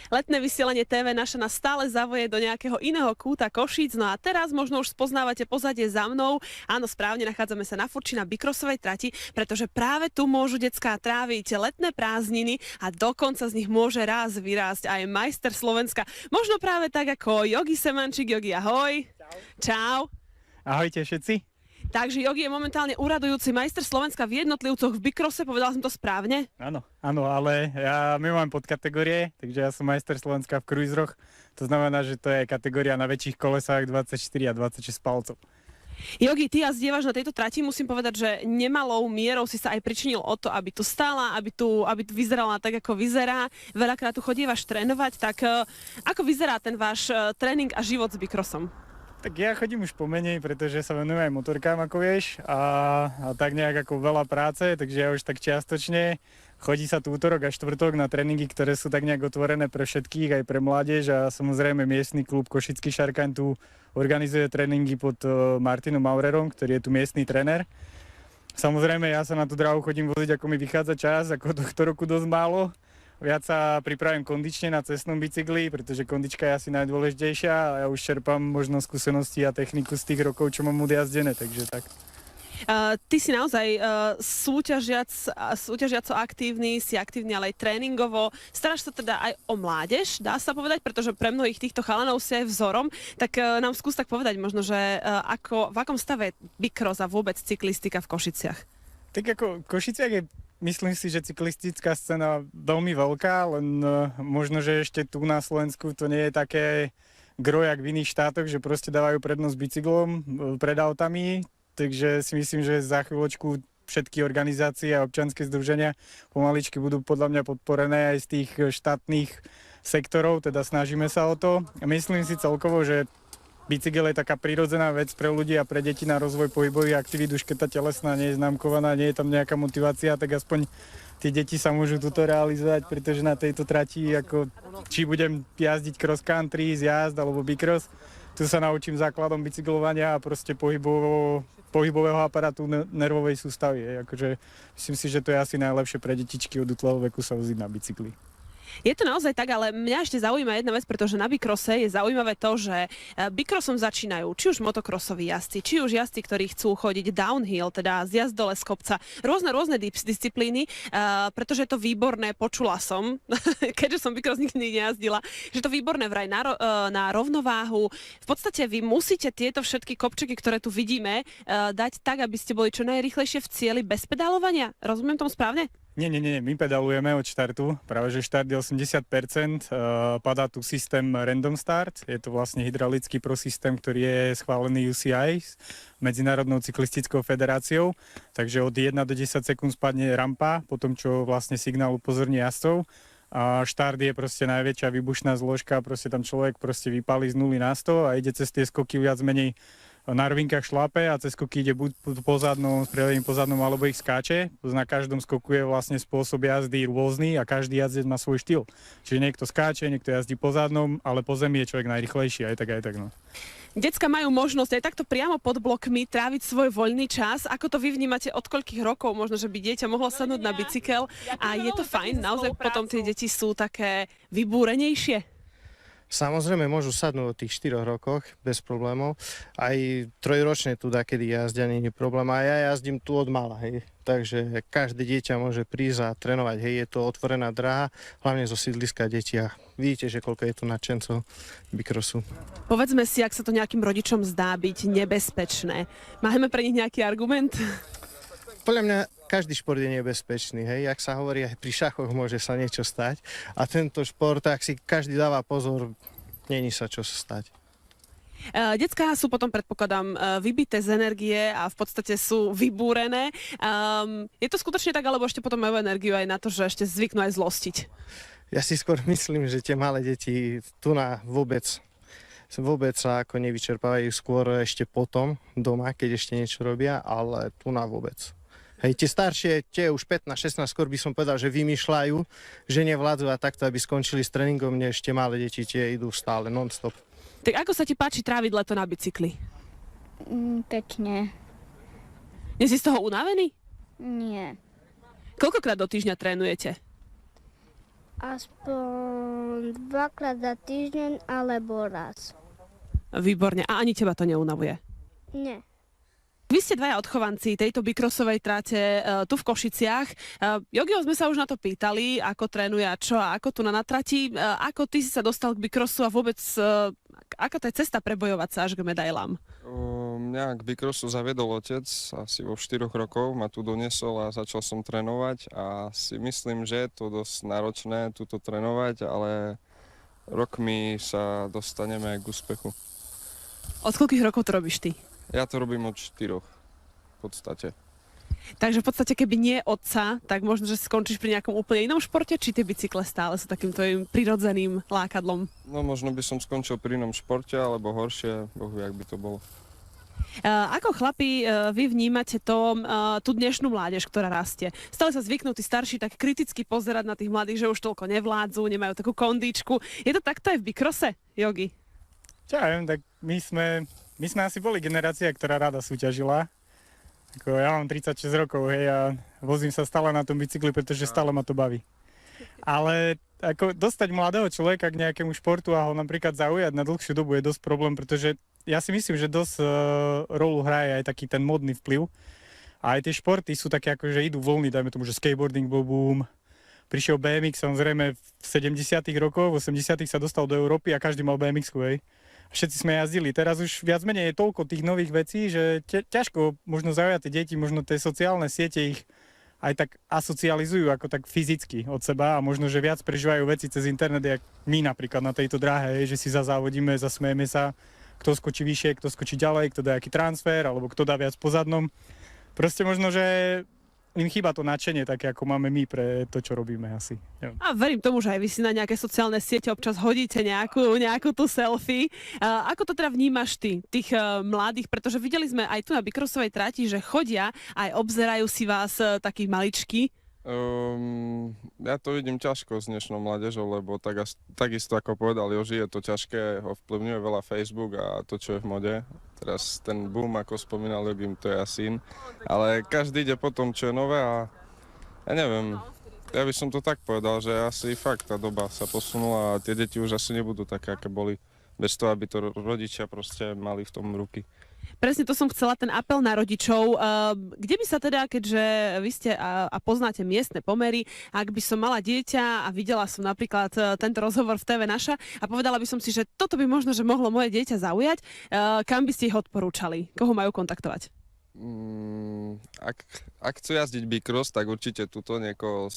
Letné vysielanie TV naša nás stále zavoje do nejakého iného kúta Košíc, no a teraz možno už spoznávate pozadie za mnou. Áno, správne, nachádzame sa na Furči na Bicrossovej trati, pretože práve tu môžu decká tráviť letné prázdniny a dokonca z nich môže raz vyrásť aj majster Slovenska. Možno práve tak ako Jogi Semančík. Jogi, ahoj. Čau. Ahojte všetci. Takže Jogi je momentálne uradujúci majster Slovenska v jednotlivcoch v Bicrosse, povedala som to správne? Áno, ale my mám podkategórie, takže ja som majster Slovenska v cruiseroch. To znamená, že to je kategória na väčších kolesách 24 a 26 palcov. Jogi, ty jazdievaš na tejto trati, musím povedať, že nemalou mierou si sa aj pričinil o to, aby tu stála, aby tu vyzerala tak, ako vyzerá. Veľakrát tu chodívaš trénovať, tak ako vyzerá ten váš tréning a život s Bicrossom? Tak ja chodím už pomenej, pretože sa venujem aj motorkám, ako vieš, a tak nejak ako veľa práce, takže ja už tak čiastočne. Chodí sa tu útorok a štvrtok na tréningy, ktoré sú tak nejak otvorené pre všetkých, aj pre mládež, a samozrejme miestny klub Košický Šarkaň tu organizuje tréningy pod Martinom Maurerom, ktorý je tu miestny tréner. Samozrejme ja sa na tú dráhu chodím voziť, ako mi vychádza čas, ako tohto roku dosť málo. Viac sa pripravím kondične na cestnom bicykli, pretože kondička je asi najdôležitejšia a ja už čerpám možno skúsenosti a techniku z tých rokov, čo mám odjazdené, takže tak. Ty si naozaj súťažiaco aktívny, si aktívny ale aj tréningovo. Staráš sa teda aj o mládež, dá sa povedať, pretože pre mnohých týchto chalanov si aj vzorom. Tak nám skús tak povedať možno, že v akom stave je Bicross a vôbec cyklistika v Košiciach? Tak ako Košiciach je, myslím si, že cyklistická scéna veľmi veľká, len možno, že ešte tu na Slovensku to nie je také gro, jak v iných štátoch, že proste dávajú prednosť bicyklom pred autami, takže si myslím, že za chvíľočku všetky organizácie a občianske združenia pomaličky budú podľa mňa podporené aj z tých štátnych sektorov, teda snažíme sa o to. Myslím si celkovo, že bicykel je taká prirodzená vec pre ľudí a pre deti na rozvoj pohybových aktivít, už keď tá telesná nie je známkovaná, nie je tam nejaká motivácia, tak aspoň tie deti sa môžu tuto realizovať, pretože na tejto trati, ako či budem jazdiť cross country, zjazd alebo bicross, tu sa naučím základom bicyklovania a proste pohybového aparátu nervovej sústavy. Akože myslím si, že to je asi najlepšie pre detičky od útleho veku sa voziť na bicykli. Je to naozaj tak, ale mňa ešte zaujíma jedna vec, pretože na Bicrosse je zaujímavé to, že Bicrossom začínajú či už motocrossoví jazdci, či už jazdci, ktorí chcú chodiť downhill, teda zjazd dole z kopca, rôzne disciplíny, pretože je to výborné, počula som, keďže som Bicross nikdy nejazdila, že to výborné vraj na rovnováhu. V podstate vy musíte tieto všetky kopčeky, ktoré tu vidíme, dať tak, aby ste boli čo najrýchlejšie v cieli bez pedálovania. Rozumiem tomu správne? Nie, my pedalujeme od štartu, práve že štart je 80%, padá tu systém Random Start, je to vlastne hydraulický prosystém, ktorý je schválený UCI, Medzinárodnou cyklistickou federáciou, takže od 1 do 10 sekúnd spadne rampa, potom čo vlastne signál upozorní jazdcov. A štart je proste najväčšia výbušná zložka, proste tam človek proste vypálí z 0 na 100 a ide cez tie skoky viac menej na rovinkách šlape a cez skoky ide buď po zadnom alebo ich skáče. Na každom skoku je vlastne spôsob jazdy rôzny a každý jazdec má svoj štýl. Čiže niekto skáče, niekto jazdí po zadnom, ale po zemi je človek najrýchlejší, aj tak. No. Decká majú možnosť aj takto priamo pod blokmi tráviť svoj voľný čas. Ako to vy vnímate, od koľkých rokov možno, že by dieťa mohlo sadnúť na bicykel a je to fajn? Naozaj potom tie deti sú také vybúrenejšie? Samozrejme môžu sadnúť od tých 4 rokoch bez problémov. Aj trojročné tu dakedy jazdia nie je problém. A ja jazdím tu od mala, hej. Takže každé dieťa môže prísť a trénovať, hej. Je to otvorená dráha, hlavne zo sídliska detí. A vidíte, že koľko je tu nadšencov Bicrossu. Povedzme si, ak sa to nejakým rodičom zdá byť nebezpečné. Máme pre nich nejaký argument? Podľa mňa každý šport je nebezpečný, hej. Jak sa hovorí, aj pri šachoch môže sa niečo stať. A tento šport, ak si každý dáva pozor, není sa čo stať. Decká sú potom, predpokladám, vybité z energie a v podstate sú vybúrené. Je to skutočne tak, alebo ešte potom majú energiu aj na to, že ešte zvyknú aj zlostiť? Ja si skôr myslím, že tie malé deti tu na vôbec sa ako nevyčerpávajú, skôr ešte potom doma, keď ešte niečo robia, ale tu na vôbec. Hej, tie staršie, tie už 15-16, skôr by som povedal, že vymýšľajú, že nevládzu a takto, aby skončili s tréningom, než tie malé deti, tie idú stále non-stop. Tak ako sa ti páči tráviť leto na bicykli? Pekne. Nie si z toho unavený? Nie. Koľkokrát do týždňa trénujete? Aspoň dvakrát za týždeň alebo raz. Výborne. A ani teba to neunavuje? Nie. Vy ste dvaja odchovanci tejto bikrosovej trate tu v Košiciach. Jogio, sme sa už na to pýtali, ako trénuje a čo a ako tu na trati. Ako ty si sa dostal k bikrosu a vôbec aká to je cesta prebojovať sa až k medailám? Mňa k bikrosu zaviedol otec asi vo 4 rokov, ma tu doniesol a začal som trénovať a si myslím, že je to dosť náročné túto trénovať, ale rokmi sa dostaneme k úspechu. Od koľkých rokov to robíš ty? Ja to robím od 4 v podstate. Takže v podstate, keby nie otca, tak možno, že skončíš pri nejakom úplne inom športe, či tie bicykle stále sú takým tvojim prirodzeným lákadlom? No možno by som skončil pri inom športe, alebo horšie, bohu, jak by to bolo. Ako chlapi, vy vnímate tú dnešnú mládež, ktorá rastie? Stále sa zvyknú tí starší tak kriticky pozerať na tých mladých, že už toľko nevládzu, nemajú takú kondíčku. Je to takto aj v bikrose, Jogi? Čo ja viem, tak my sme asi boli generácia, ktorá rada súťažila. Ako ja mám 36 rokov, hej, a vozím sa stále na tom bicykli, pretože stále ma to baví. Ale ako dostať mladého človeka k nejakému športu a ho napríklad zaujať na dlhšiu dobu je dosť problém, pretože ja si myslím, že dosť rolu hraje aj taký ten modný vplyv. A aj tie športy sú také ako, že idú voľný, dajme tomu, že skateboarding bol boom. Prišiel BMX, samozrejme v 70 rokoch, v 80 sa dostal do Európy a každý mal BMX-ku, hej. Všetci sme jazdili. Teraz už viac menej je toľko tých nových vecí, že ťažko možno zaujať tie deti, možno tie sociálne siete ich aj tak asocializujú ako tak fyzicky od seba a možno, že viac prežívajú veci cez internet, jak my napríklad na tejto dráhe, že si zazávodíme, zasmejeme sa, kto skočí vyššie, kto skočí ďalej, kto dá aký transfer, alebo kto dá viac po zadnom. Proste možno, že im chýba to nadšenie, také ako máme my pre to, čo robíme asi. A verím tomu, že aj vy si na nejaké sociálne siete občas hodíte nejakú tú selfie. Ako to teda vnímaš ty, tých mladých? Pretože videli sme aj tu na bikrosovej trati, že chodia aj obzerajú si vás takí maličky. Ja to vidím ťažko s dnešnou mládežou, lebo takisto ako povedal Joži, je to ťažké, ovplyvňuje veľa Facebook a to, čo je v mode. Teraz ten boom, ako spomínal Jogim, to je asi in. Ale každý ide po tom, čo je nové a ja neviem, ja by som to tak povedal, že asi fakt tá doba sa posunula a tie deti už asi nebudú také, aké boli, bez toho, aby to rodičia proste mali v tom ruky. Presne to som chcela, ten apel na rodičov. Kde by sa teda, keďže vy ste a poznáte miestne pomery, ak by som mala dieťa a videla som napríklad tento rozhovor v TV Naša a povedala by som si, že toto by možno, že mohlo moje dieťa zaujať, kam by ste ich odporúčali? Koho majú kontaktovať? Ak chcú jazdiť bikros, tak určite tuto niekoho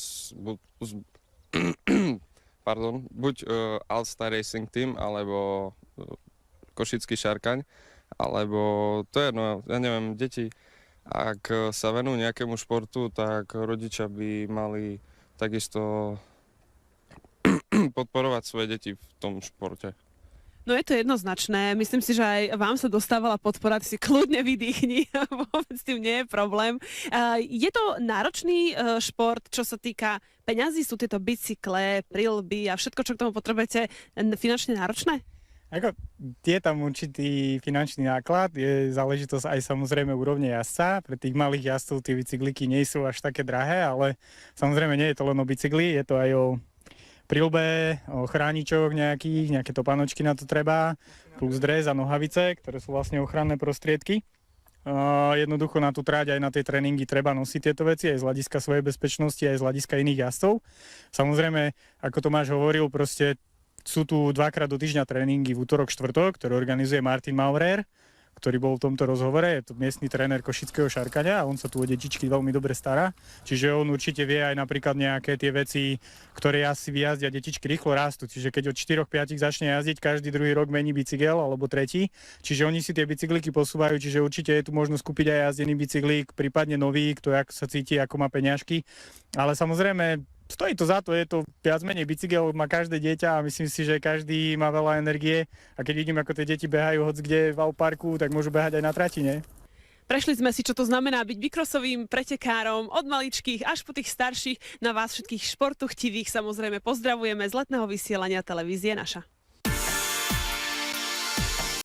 buď All Star Racing Team, alebo Košický Šarkaň, alebo to je, no ja neviem, deti, ak sa venujú nejakému športu, tak rodičia by mali takisto podporovať svoje deti v tom športe. No je to jednoznačné. Myslím si, že aj vám sa dostávala podpora, ty si kľudne vydýchni, vôbec s tým nie je problém. Je to náročný šport, čo sa týka peňazí? Sú tieto bicykle, prilby a všetko, čo k tomu potrebujete, finančne náročné? Ako, je tam určitý finančný náklad, je záležitosť aj samozrejme úrovne jazdca. Pre tých malých jazdcov tie bicykliky nie sú až také drahé, ale samozrejme nie je to len o bicykli, je to aj o prilbe, o chráničoch nejaké topánočky na to treba, plus dres a nohavice, ktoré sú vlastne ochranné prostriedky. Jednoducho na tú tráť aj na tie tréningy treba nosiť tieto veci aj z hľadiska svojej bezpečnosti, aj z hľadiska iných jazdcov. Samozrejme, ako Tomáš hovoril, proste sú tu 2-krát do týždňa tréningy v útorok, štvrtok, ktoré organizuje Martin Maurer, ktorý bol v tomto rozhovore, je to miestny tréner Košického Šarkaňa a on sa tu o detičky veľmi dobre stará. Čiže on určite vie aj napríklad nejaké tie veci, ktoré asi vyjazdia, detičky rýchlo rastú. Čiže keď od 4-5 začne jazdiť, každý druhý rok mení bicykel alebo tretí. Čiže oni si tie bicykliky posúvajú, čiže určite je tu možnosť kúpiť aj jazdený bicyklík, prípadne nový, kto jak sa cíti, ako má peňažky. Ale samozrejme, stojí to za to, je to viac menej bicykel, má každé dieťa a myslím si, že každý má veľa energie a keď vidím, ako tie deti behajú hoc kde v parku, tak môžu behať aj na trati, ne? Prešli sme si, čo to znamená byť bikrosovým pretekárom od maličkých až po tých starších. Na vás všetkých športu chtivých samozrejme pozdravujeme z letného vysielania televízie Naša.